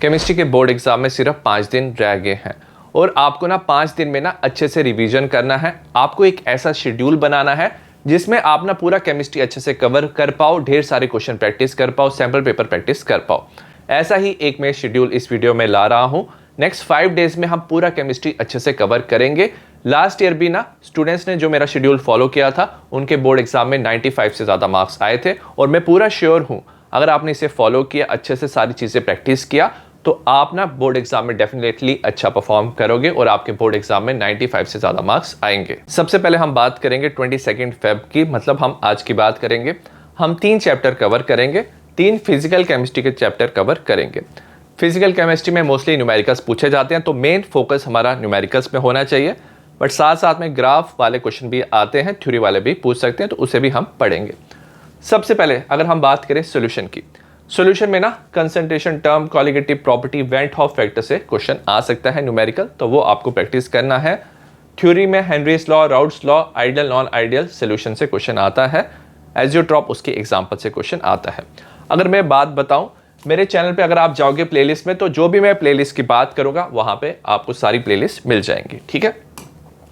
Chemistry के board exam में सिर्फ 5 दिन रह गए हैं और आपको ना 5 दिन में ना अच्छे से रिवीजन करना है। आपको एक ऐसा शेड्यूल बनाना है जिसमें आप ना पूरा केमिस्ट्री अच्छे से कवर कर पाओ, ढेर सारे क्वेश्चन प्रैक्टिस कर पाओ, सैम्पल पेपर प्रैक्टिस कर पाओ। ऐसा ही एक मैं शेड्यूल इस वीडियो में ला रहा हूँ। नेक्स्ट 5 डेज में हम पूरा केमिस्ट्री अच्छे से कवर करेंगे। लास्ट ईयर भी ना स्टूडेंट्स ने जो मेरा शेड्यूल फॉलो किया था उनके बोर्ड एग्जाम में 95 से ज़्यादा मार्क्स आए थे और मैं पूरा श्योर हूँ अगर आपने इसे फॉलो किया, अच्छे से सारी चीज़ें प्रैक्टिस किया तो आप ना बोर्ड एग्जाम में डेफिनेटली अच्छा परफॉर्म करोगे और आपके बोर्ड एग्जाम में 95 से ज़्यादा मार्क्स आएंगे। सबसे पहले हम बात करेंगे 22 फेब की, मतलब हम आज की बात करेंगे। हम 3 चैप्टर कवर करेंगे, 3 फिजिकल केमिस्ट्री के चैप्टर कवर करेंगे। फिजिकल केमिस्ट्री में मोस्टली न्यूमेरिकल्स पूछे जाते हैं तो मेन फोकस हमारा न्यूमेरिकल्स में होना चाहिए, बट साथ साथ में ग्राफ वाले क्वेश्चन भी आते हैं, थ्योरी वाले भी पूछ सकते हैं तो उसे भी हम पढ़ेंगे। सबसे पहले अगर हम बात करें सॉल्यूशन की, सॉल्यूशन में ना concentration term, colligative property, went half factor से क्वेश्चन आ सकता है न्यूमेरिकल, तो वो आपको प्रैक्टिस करना है। थ्योरी में Henry's law, routes law, ideal non ideal solution से क्वेश्चन आता है। एजियोट्रॉप उसके एग्जाम्पल से क्वेश्चन आता है। अगर मैं बात बताऊं, मेरे चैनल पे अगर आप जाओगे प्लेलिस्ट में तो जो भी मैं प्लेलिस्ट की बात करूंगा वहां पे आपको सारी प्लेलिस्ट मिल जाएंगी, ठीक है।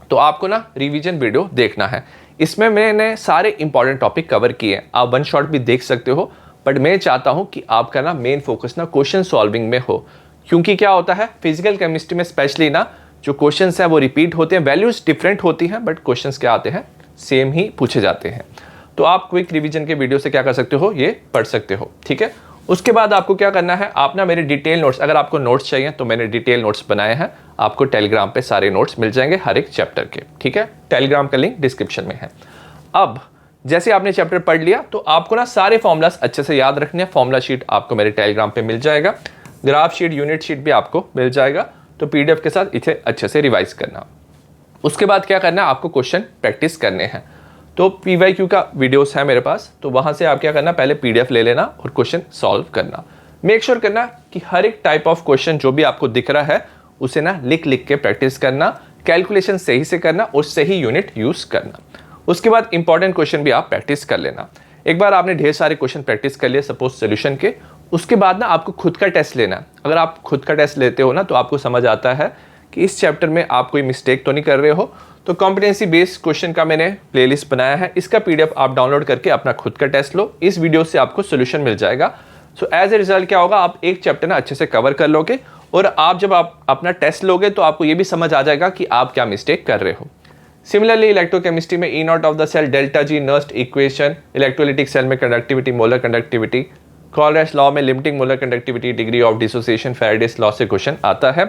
तो आपको ना रिवीजन वीडियो देखना है, इसमें मैंने सारे इंपॉर्टेंट टॉपिक कवर किए हैं। आप वन शॉट भी देख सकते हो, बट मैं चाहता हूं कि आपका ना मेन फोकस ना क्वेश्चन सॉल्विंग में हो, क्योंकि क्या होता है फिजिकल केमिस्ट्री में स्पेशली ना जो क्वेश्चंस हैं वो रिपीट होते हैं, वैल्यूज डिफरेंट होती हैं बट क्वेश्चंस क्या आते हैं सेम ही पूछे जाते हैं। तो आप क्विक रिवीजन के वीडियो से क्या कर सकते हो, ये पढ़ सकते हो, ठीक है। उसके बाद आपको क्या करना है, आप ना मेरे डिटेल नोट्स, अगर आपको नोट्स चाहिए तो मैंने डिटेल नोट्स बनाए हैं, आपको टेलीग्राम पे सारे नोट्स मिल जाएंगे हर एक चैप्टर के, ठीक है। टेलीग्राम का लिंक डिस्क्रिप्शन में है। अब जैसे आपने चैप्टर पढ़ लिया तो आपको ना सारे फॉर्मूलाज अच्छे से याद रखने हैं। फॉर्मूला शीट आपको मेरे टेलीग्राम पे मिल जाएगा, ग्राफ शीट, यूनिट शीट भी आपको मिल जाएगा, तो पीडीएफ के साथ इसे अच्छे से रिवाइज करना। उसके बाद क्या करना है, आपको क्वेश्चन प्रैक्टिस करने हैं। तो पीवाईक्यू का वीडियोस है मेरे पास, तो वहां से आप क्या करना, पहले पीडीएफ ले लेना और क्वेश्चन सॉल्व करना। मेक श्योर करना कि हर एक टाइप ऑफ क्वेश्चन जो भी आपको दिख रहा है उसे ना लिख लिख के प्रैक्टिस करना, कैलकुलेशन सही से करना और सही यूनिट यूज करना। उसके बाद इंपॉर्टेंट क्वेश्चन भी आप प्रैक्टिस कर लेना। एक बार आपने ढेर सारे क्वेश्चन प्रैक्टिस कर लिए सपोज सॉल्यूशन के, उसके बाद ना आपको खुद का टेस्ट लेना। अगर आप खुद का टेस्ट लेते हो ना तो आपको समझ आता है कि इस चैप्टर में आप कोई मिस्टेक तो नहीं कर रहे हो। तो कॉम्पिटेंसी बेस्ड क्वेश्चन का मैंने प्लेलिस्ट बनाया है, इसका पीडीएफ आप डाउनलोड करके अपना खुद का टेस्ट लो, इस वीडियो से आपको सोल्यूशन मिल जाएगा। सो एज ए रिजल्ट क्या होगा, आप एक चैप्टर ना अच्छे से कवर कर लोगे और आप जब आप अपना टेस्ट लोगे तो आपको ये भी समझ आ जाएगा कि आप क्या मिस्टेक कर रहे हो। सिमिलरली इलेक्ट्रोकेमिस्ट्री में E naught of the cell, delta G, Nernst equation, electrolytic cell में conductivity, molar conductivity, Kohlrausch's law में limiting molar conductivity, degree of dissociation, Faraday's law से क्वेश्चन आता है।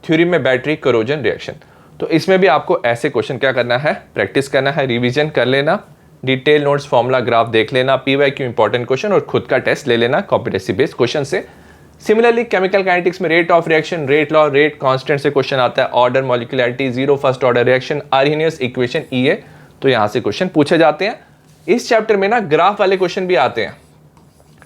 थ्योरी में बैटरी कोरोजन रिएक्शन, तो इसमें भी आपको ऐसे क्वेश्चन क्या करना है, प्रैक्टिस करना है, रिवीजन कर लेना, डिटेल नोट्स, फॉर्मूला, ग्राफ देख लेना, पीवाईक्यू इंपॉर्टेंट क्वेश्चन और खुद का टेस्ट ले लेना कॉम्पिटेंसी बेस्ड क्वेश्चन से। सिमिलरली केमिकल काइनेटिक्स में rate of reaction, rate law, rate constant से क्वेश्चन आता है, order, molecularity, zero first order reaction, Arrhenius equation, Ea, तो यहां से क्वेश्चन पूछे जाते हैं। इस चैप्टर में ना ग्राफ वाले क्वेश्चन भी आते हैं,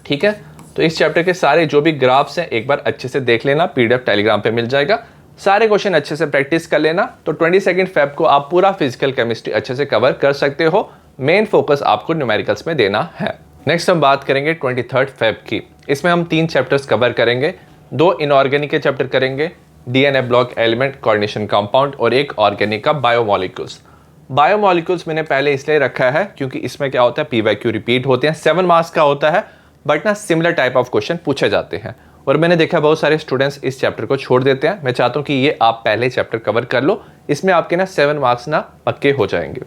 ठीक है। तो इस चैप्टर के सारे जो भी ग्राफ्स हैं एक बार अच्छे से देख लेना, पीडीएफ टेलीग्राम पे मिल जाएगा। सारे क्वेश्चन अच्छे से प्रैक्टिस कर लेना, तो 22 फेब को आप पूरा फिजिकल केमिस्ट्री अच्छे से कवर कर सकते हो। मेन फोकस आपको न्यूमेरिकल्स में देना है। नेक्स्ट हम बात करेंगे 23 फेब की, इसमें हम 3 चैप्टर्स कवर करेंगे। 2 इनऑर्गेनिक के चैप्टर करेंगे, DNA block, element, coordination compound, और एक ऑर्गेनिक का बायोमोलिक्यूल्स। बायोमोलिक्यूल्स मैंने पहले इसलिए रखा है क्योंकि इसमें क्या होता है, पीवाईक्यू रिपीट होते हैं, 7 मार्क्स का होता है, बट ना सिमिलर टाइप ऑफ क्वेश्चन पूछे जाते हैं और मैंने देखा बहुत सारे स्टूडेंट्स इस चैप्टर को छोड़ देते हैं। मैं चाहता हूँ कि ये आप पहले चैप्टर कवर कर लो, इसमें आपके ना 7 मार्क्स ना पक्के हो जाएंगे,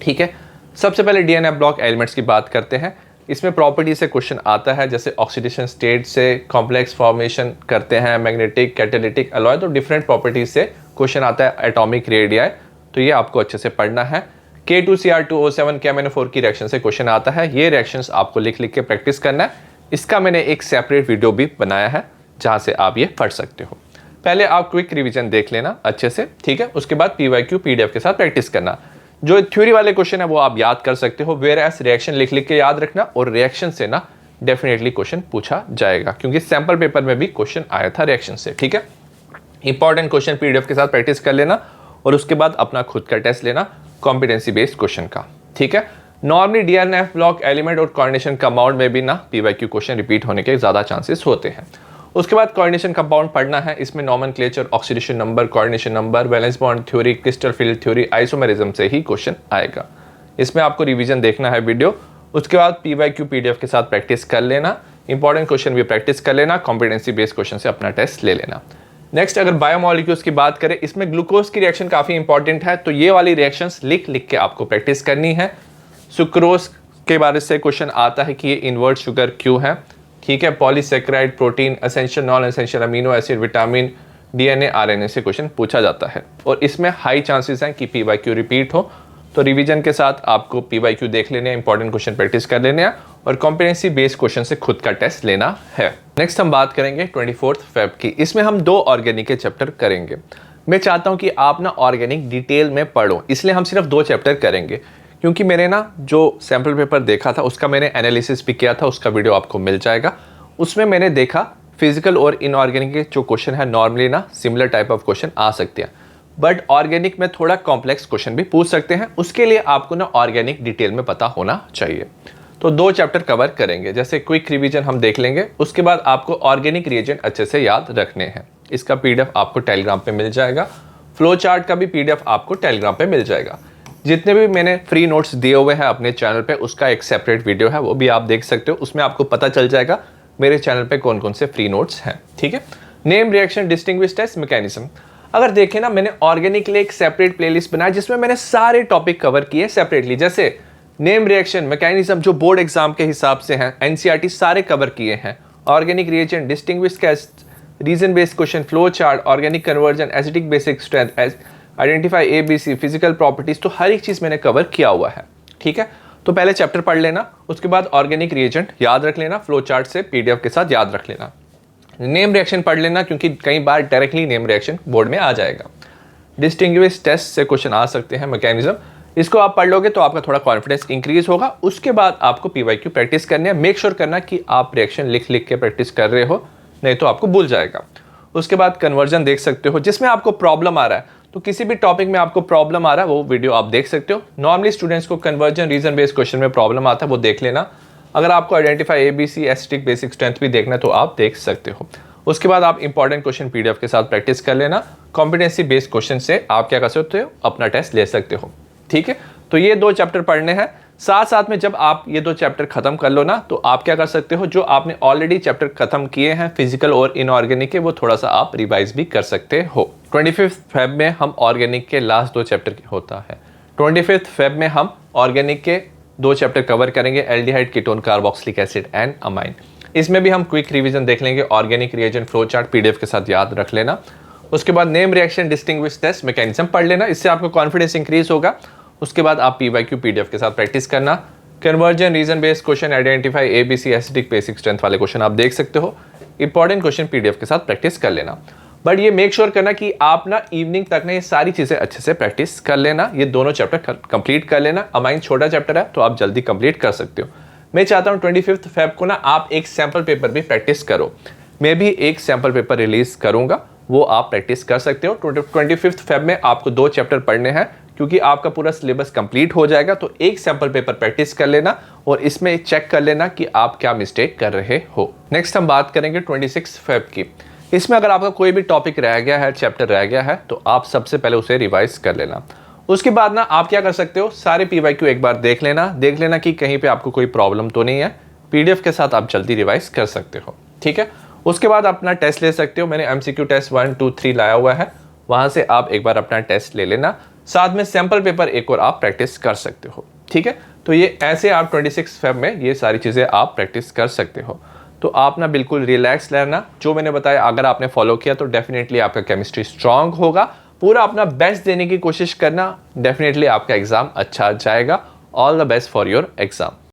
ठीक है। सबसे पहले डीएनए ब्लॉक एलिमेंट्स की बात करते हैं। इसमें प्रॉपर्टी से क्वेश्चन आता है, जैसे ऑक्सीडेशन स्टेट से कॉम्प्लेक्स फॉर्मेशन करते हैं, मैग्नेटिक, कैटालिटिक अलॉय, तो डिफरेंट प्रॉपर्टीज से क्वेश्चन आता है, एटॉमिक रेडियाई, तो ये आपको अच्छे से पढ़ना है। K2Cr2O7 KMnO4 की रिएक्शन से क्वेश्चन आता है, ये रिएक्शंस आपको लिख लिख के प्रैक्टिस करना है। इसका मैंने एक सेपरेट वीडियो भी बनाया है जहां से आप ये पढ़ सकते हो। पहले आप क्विक रिवीजन देख लेना अच्छे से, ठीक है। उसके बाद पीवाईक्यू पीडीएफ के साथ प्रैक्टिस करना। जो थ्योरी वाले क्वेश्चन है वो आप याद कर सकते हो, वेयर एज रिएक्शन लिख लिख के याद रखना, और रिएक्शन से ना डेफिनेटली क्वेश्चन पूछा जाएगा क्योंकि सैंपल पेपर में भी क्वेश्चन आया था रिएक्शन से, ठीक है। इंपॉर्टेंट क्वेश्चन पीडीएफ के साथ प्रैक्टिस कर लेना और उसके बाद अपना खुद का टेस्ट लेना कॉम्पिटेंसी बेस्ड क्वेश्चन का, ठीक है। नॉर्मली डीएनए ब्लॉक, एलिमेंट और कोऑर्डिनेशन कंपाउंड में भी ना पीवाईक्यू क्वेश्चन रिपीट होने के ज्यादा चांसेस होते हैं। उसके बाद कोऑर्डिनेशन कंपाउंड पढ़ना है। इसमें nomenclature, oxidation number, coordination number, valence bond theory, crystal field theory, isomerism से ही क्वेश्चन आएगा। इसमें आपको रिवीजन देखना है वीडियो। उसके बाद PYQ PDF के साथ प्रैक्टिस कर लेना, इंपॉर्टेंट क्वेश्चन भी प्रैक्टिस कर लेना, कॉम्पिटेंसी बेस्ड क्वेश्चन से अपना टेस्ट ले लेना। नेक्स्ट अगर बायोमॉलिक्यूल्स की बात करें, इसमें ग्लूकोज की रिएक्शन काफ़ी इंपॉर्टेंट है, तो ये वाली रिएक्शंस लिख लिख के आपको प्रैक्टिस करनी है। सुक्रोज के बारे से क्वेश्चन आता है कि ये इन्वर्ट शुगर क्यों है, ठीक है। Polysaccharide, protein, essential non essential amino acid, vitamin, DNA, RNA से क्वेश्चन पूछा जाता है और इसमें हाई चांसेस हैं कि PYQ रिपीट हो। तो रिवीजन के साथ आपको PYQ देख लेने हैं, इंपॉर्टेंट क्वेश्चन प्रैक्टिस कर लेने हैं और कॉम्पिटेंसी बेस्ड क्वेश्चन से खुद का टेस्ट लेना है। नेक्स्ट हम बात करेंगे 24 फेब की। इसमें हम 2 ऑर्गेनिक के चैप्टर करेंगे। मैं चाहता हूं कि आप ना ऑर्गेनिक डिटेल में पढ़ो, इसलिए हम सिर्फ 2 चैप्टर करेंगे, क्योंकि मैंने ना जो सैम्पल पेपर देखा था उसका मैंने एनालिसिस भी किया था, उसका वीडियो आपको मिल जाएगा। उसमें मैंने देखा फिजिकल और इनऑर्गेनिक के जो क्वेश्चन है नॉर्मली ना सिमिलर टाइप ऑफ क्वेश्चन आ सकते हैं, बट ऑर्गेनिक में थोड़ा कॉम्प्लेक्स क्वेश्चन भी पूछ सकते हैं। उसके लिए आपको ना ऑर्गेनिक डिटेल में पता होना चाहिए। तो 2 चैप्टर कवर करेंगे, जैसे क्विक रिवीजन हम देख लेंगे, उसके बाद आपको ऑर्गेनिक रिएजेंट अच्छे से याद रखने हैं। इसका PDF आपको टेलीग्राम पे मिल जाएगा, फ्लो चार्ट का भी PDF आपको टेलीग्राम पे मिल जाएगा। जितने भी मैंने फ्री नोट्स दिए हुए हैं अपने चैनल पे, उसका एक सेपरेट वीडियो है, वो भी आप देख सकते हो। उसमें आपको पता चल जाएगा मेरे चैनल पे कौन कौन से फ्री नोट्स हैं, ठीक है। Name, reaction, distinguish test, mechanism. अगर देखें ना, मैंने ऑर्गेनिक के लिए एक सेपरेट प्लेलिस्ट बनाया जिसमें मैंने सारे टॉपिक कवर किए सेपरेटली, जैसे नेम, रिएक्शन, मैकेनिज्म जो बोर्ड एग्जाम के हिसाब से हैं, NCERT सारे कवर किए हैं। Organic reagent, distinguish test, reason based question, flow chart, organic conversion, acidic basic strength, identify ABC, physical properties, तो हर एक चीज मैंने कवर किया हुआ है, ठीक है। तो पहले चैप्टर पढ़ लेना, उसके बाद ऑर्गेनिक रिएजेंट याद रख लेना, फ्लो चार्ट से PDF के साथ याद रख लेना। नेम रिएक्शन पढ़ लेना, क्योंकि कई बार डायरेक्टली नेम रिएक्शन बोर्ड में आ जाएगा। डिस्टिंग्विश टेस्ट से क्वेश्चन आ सकते हैं, मैकेनिज्म, इसको आप पढ़ लोगे तो आपका थोड़ा कॉन्फिडेंस इंक्रीज होगा। उसके बाद आपको PYQ प्रैक्टिस करनी है। मेक श्योर करना कि आप रिएक्शन लिख लिख के प्रैक्टिस कर रहे हो, नहीं तो आपको भूल जाएगा। उसके बाद कन्वर्जन देख सकते हो, जिसमें आपको प्रॉब्लम आ रहा है, तो किसी भी टॉपिक में आपको प्रॉब्लम आ रहा है वो वीडियो आप देख सकते हो। नॉर्मली स्टूडेंट्स को कन्वर्जन, रीजन बेस्ड क्वेश्चन में प्रॉब्लम आता है, वो देख लेना। अगर आपको identify ABC, acidic basic strength भी देखना है तो आप देख सकते हो। उसके बाद आप इंपॉर्टेंट क्वेश्चन PDF के साथ प्रैक्टिस कर लेना। कॉम्पिटेंसी बेस्ड क्वेश्चन से आप क्या कर सकते हो, अपना टेस्ट ले सकते हो, ठीक है। तो ये 2 चैप्टर पढ़ने हैं। साथ साथ में जब आप ये 2 चैप्टर खत्म कर लो ना, तो आप क्या कर सकते हो, जो आपने ऑलरेडी चैप्टर खत्म किए हैं फिजिकल और इनऑर्गेनिक के, वो थोड़ा सा आप रिवाइज भी कर सकते हो। 25 फेब में हम ऑर्गेनिक के लास्ट 2 चैप्टर होता है। 25 फेब में हम ऑर्गेनिक के 2 चैप्टर कवर करेंगे, aldehyde, ketone, carboxylic acid and amine. इसमें भी हम क्विक रिवीजन देख लेंगे। Organic reagent, flow chart PDF के साथ याद रख लेना। उसके बाद name, reaction, distinguish test, mechanism पढ़ लेना, इससे आपको कॉन्फिडेंस इंक्रीज होगा। उसके बाद आप PYQ PDF के साथ प्रैक्टिस करना। Conversion, reason based question, identify ABC, acidic basic strength वाले क्वेश्चन आप देख सकते हो। इंपॉर्टेंट क्वेश्चन PDF के साथ प्रैक्टिस कर लेना, बट ये मेक श्योर करना कि आप ना इवनिंग तक ना ये सारी चीजें अच्छे से प्रैक्टिस कर लेना। ये दोनों चैप्टर कंप्लीट कर लेना। अमाइन छोटा चैप्टर है तो आप जल्दी कंप्लीट कर सकते हो। मैं चाहता हूँ 25 फेब को ना आप एक सैंपल पेपर भी प्रैक्टिस करो। मैं भी एक सैंपल पेपर रिलीज करूंगा, वो आप प्रैक्टिस कर सकते हो। 25 फेब में आपको 2 चैप्टर पढ़ने हैं, क्योंकि आपका पूरा सिलेबस कंप्लीट हो जाएगा। तो एक सैंपल पेपर प्रैक्टिस कर लेना और इसमें चेक कर लेना कि आप क्या मिस्टेक कर रहे हो। नेक्स्ट हम बात करेंगे 26 फेब की। इसमें अगर आपका कोई भी टॉपिक रह गया है, चैप्टर रह गया है, तो आप सबसे पहले उसे रिवाइज कर लेना। उसके बाद ना आप क्या कर सकते हो, सारे PYQ एक बार देख लेना कि कहीं पे आपको कोई प्रॉब्लम तो नहीं है। PDF के साथ आप जल्दी रिवाइज कर सकते हो, ठीक है। उसके बाद अपना टेस्ट ले सकते हो। मैंने MCQ टेस्ट 1, 2, 3 लाया हुआ है, वहां से आप एक बार अपना टेस्ट ले लेना। साथ में सैंपल पेपर एक और आप प्रैक्टिस कर सकते हो, ठीक है। तो ये ऐसे आप 26 फेब में ये सारी चीज़ें आप प्रैक्टिस कर सकते हो। तो आप ना बिल्कुल रिलैक्स रहना। जो मैंने बताया अगर आपने फॉलो किया तो डेफिनेटली आपका केमिस्ट्री स्ट्रांग होगा। पूरा अपना बेस्ट देने की कोशिश करना, डेफिनेटली आपका एग्जाम अच्छा जाएगा। All the best for your exam.